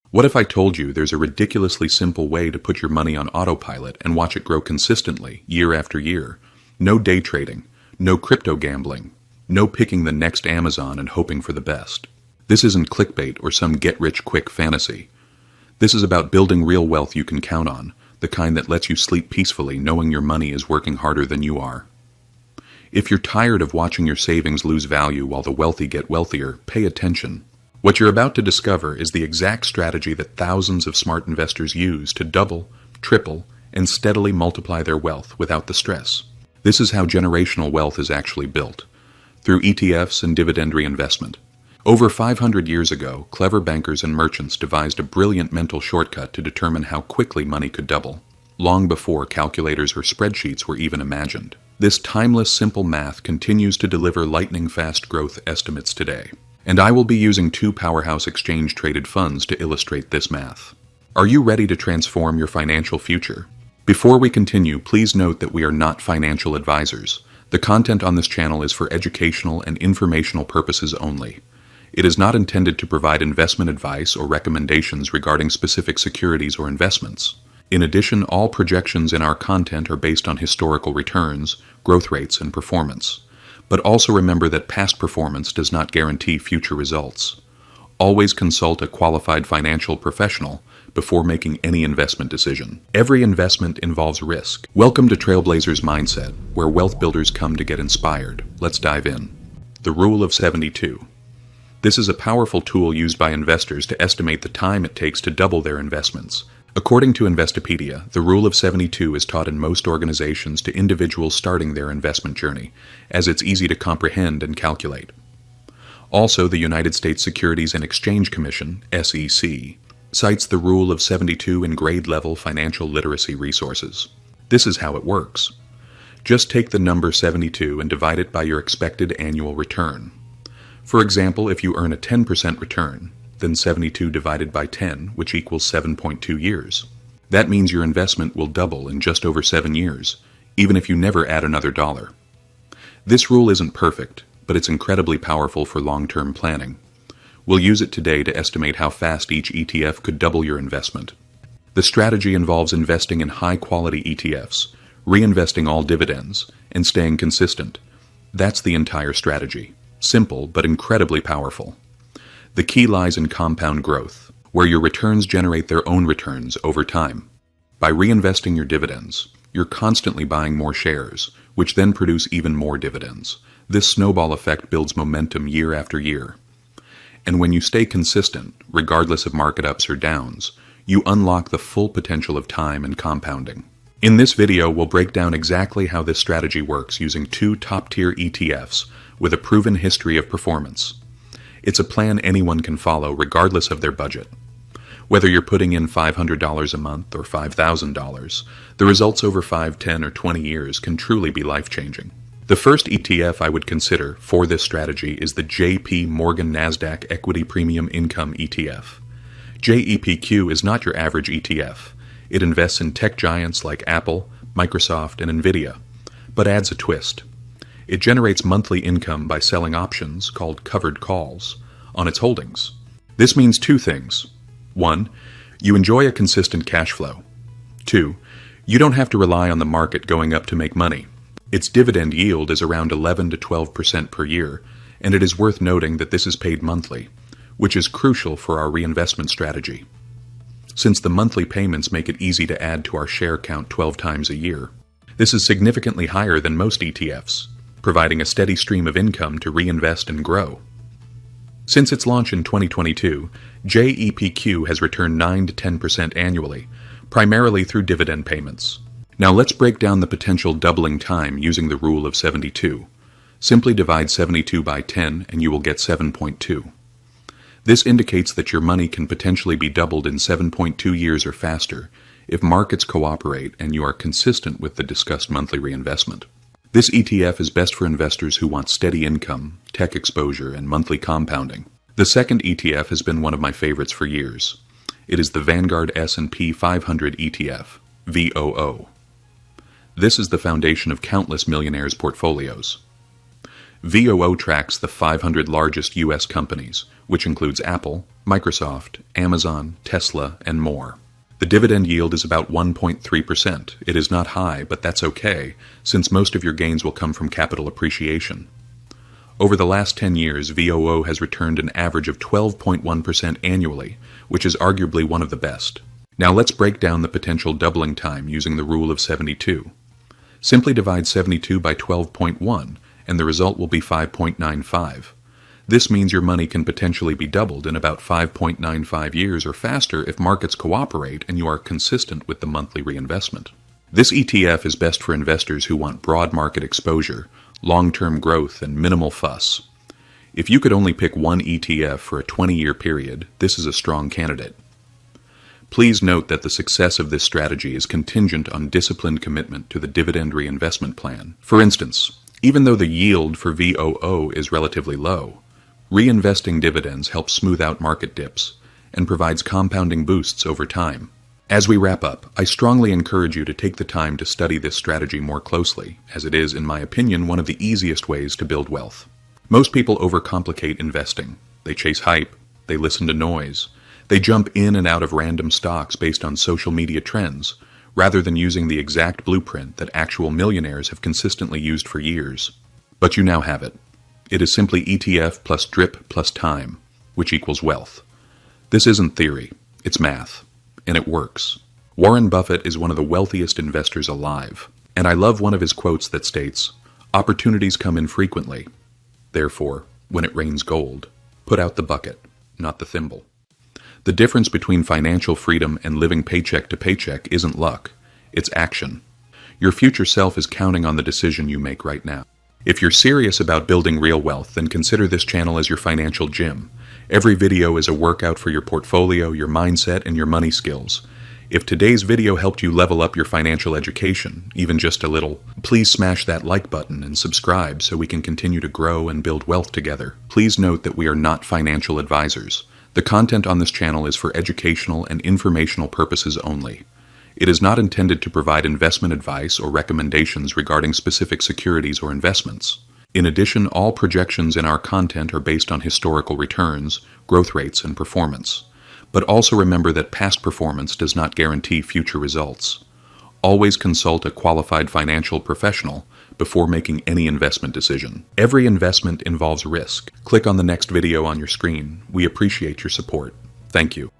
What if I told you there's a ridiculously simple way to put your money on autopilot and watch it grow consistently, year after year? No day trading, no crypto gambling, no picking the next Amazon and hoping for the best. This isn't clickbait or some get-rich-quick fantasy. This is about building real wealth you can count on, the kind that lets you sleep peacefully knowing your money is working harder than you are. If you're tired of watching your savings lose value while the wealthy get wealthier, pay attention. What you're about to discover is the exact strategy that thousands of smart investors use to double, triple, and steadily multiply their wealth without the stress. This is how generational wealth is actually built, through ETFs and dividend reinvestment. Over 500 years ago, clever bankers and merchants devised a brilliant mental shortcut to determine how quickly money could double, long before calculators or spreadsheets were even imagined. This timeless, simple math continues to deliver lightning-fast growth estimates today. And I will be using two powerhouse exchange-traded funds to illustrate this math. Are you ready to transform your financial future? Before we continue, please note that we are not financial advisors. The content on this channel is for educational and informational purposes only. It is not intended to provide investment advice or recommendations regarding specific securities or investments. In addition, all projections in our content are based on historical returns, growth rates, and performance. But also remember that past performance does not guarantee future results. Always consult a qualified financial professional before making any investment decision. Every investment involves risk. Welcome to Trailblazers Mindset, where wealth builders come to get inspired. Let's dive in. The Rule of 72. This is a powerful tool used by investors to estimate the time it takes to double their investments. According to Investopedia, the Rule of 72 is taught in most organizations to individuals starting their investment journey, as it's easy to comprehend and calculate. Also, the United States Securities and Exchange Commission, SEC, cites the Rule of 72 in grade-level financial literacy resources. This is how it works. Just take the number 72 and divide it by your expected annual return. For example, if you earn a 10% return, then 72 divided by 10, which equals 7.2 years. That means your investment will double in just over 7 years, even if you never add another dollar. This rule isn't perfect, but it's incredibly powerful for long-term planning. We'll use it today to estimate how fast each ETF could double your investment. The strategy involves investing in high-quality ETFs, reinvesting all dividends, and staying consistent. That's the entire strategy. Simple, but incredibly powerful. The key lies in compound growth, where your returns generate their own returns over time. By reinvesting your dividends, you're constantly buying more shares, which then produce even more dividends. This snowball effect builds momentum year after year. And when you stay consistent, regardless of market ups or downs, you unlock the full potential of time and compounding. In this video, we'll break down exactly how this strategy works using two top-tier ETFs with a proven history of performance. It's a plan anyone can follow regardless of their budget. Whether you're putting in $500 a month or $5,000, the results over 5, 10, or 20 years can truly be life-changing. The first ETF I would consider for this strategy is the JP Morgan Nasdaq Equity Premium Income ETF. JEPQ is not your average ETF. It invests in tech giants like Apple, Microsoft, and Nvidia, but adds a twist. It generates monthly income by selling options, called covered calls, on its holdings. This means two things. 1. You enjoy a consistent cash flow. 2. You don't have to rely on the market going up to make money. Its dividend yield is around 11 to 12% per year, and it is worth noting that this is paid monthly, which is crucial for our reinvestment strategy, since the monthly payments make it easy to add to our share count 12 times a year. This is significantly higher than most ETFs, providing a steady stream of income to reinvest and grow. Since its launch in 2022, JEPQ has returned 9 to 10% annually, primarily through dividend payments. Now let's break down the potential doubling time using the Rule of 72. Simply divide 72 by 10 and you will get 7.2. This indicates that your money can potentially be doubled in 7.2 years or faster if markets cooperate and you are consistent with the discussed monthly reinvestment. This ETF is best for investors who want steady income, tech exposure, and monthly compounding. The second ETF has been one of my favorites for years. It is the Vanguard S&P 500 ETF, VOO. This is the foundation of countless millionaires' portfolios. VOO tracks the 500 largest U.S. companies, which includes Apple, Microsoft, Amazon, Tesla, and more. The dividend yield is about 1.3%. It is not high, but that's okay, since most of your gains will come from capital appreciation. Over the last 10 years, VOO has returned an average of 12.1% annually, which is arguably one of the best. Now let's break down the potential doubling time using the rule of 72. Simply divide 72 by 12.1, and the result will be 5.95. This means your money can potentially be doubled in about 5.95 years or faster if markets cooperate and you are consistent with the monthly reinvestment. This ETF is best for investors who want broad market exposure, long-term growth, and minimal fuss. If you could only pick one ETF for a 20-year period, this is a strong candidate. Please note that the success of this strategy is contingent on disciplined commitment to the dividend reinvestment plan. For instance, even though the yield for VOO is relatively low, reinvesting dividends helps smooth out market dips and provides compounding boosts over time. As we wrap up, I strongly encourage you to take the time to study this strategy more closely, as it is, in my opinion, one of the easiest ways to build wealth. Most people overcomplicate investing. They chase hype, they listen to noise, they jump in and out of random stocks based on social media trends, rather than using the exact blueprint that actual millionaires have consistently used for years. But you now have it. It is simply ETF plus drip plus time, which equals wealth. This isn't theory, it's math. And it works. Warren Buffett is one of the wealthiest investors alive, and I love one of his quotes that states, "Opportunities come infrequently. Therefore, when it rains gold, put out the bucket, not the thimble." The difference between financial freedom and living paycheck to paycheck isn't luck, it's action. Your future self is counting on the decision you make right now. If you're serious about building real wealth, then consider this channel as your financial gym. Every video is a workout for your portfolio, your mindset, and your money skills. If today's video helped you level up your financial education, even just a little, please smash that like button and subscribe so we can continue to grow and build wealth together. Please note that we are not financial advisors. The content on this channel is for educational and informational purposes only. It is not intended to provide investment advice or recommendations regarding specific securities or investments. In addition, all projections in our content are based on historical returns, growth rates, and performance. But also remember that past performance does not guarantee future results. Always consult a qualified financial professional before making any investment decision. Every investment involves risk. Click on the next video on your screen. We appreciate your support. Thank you.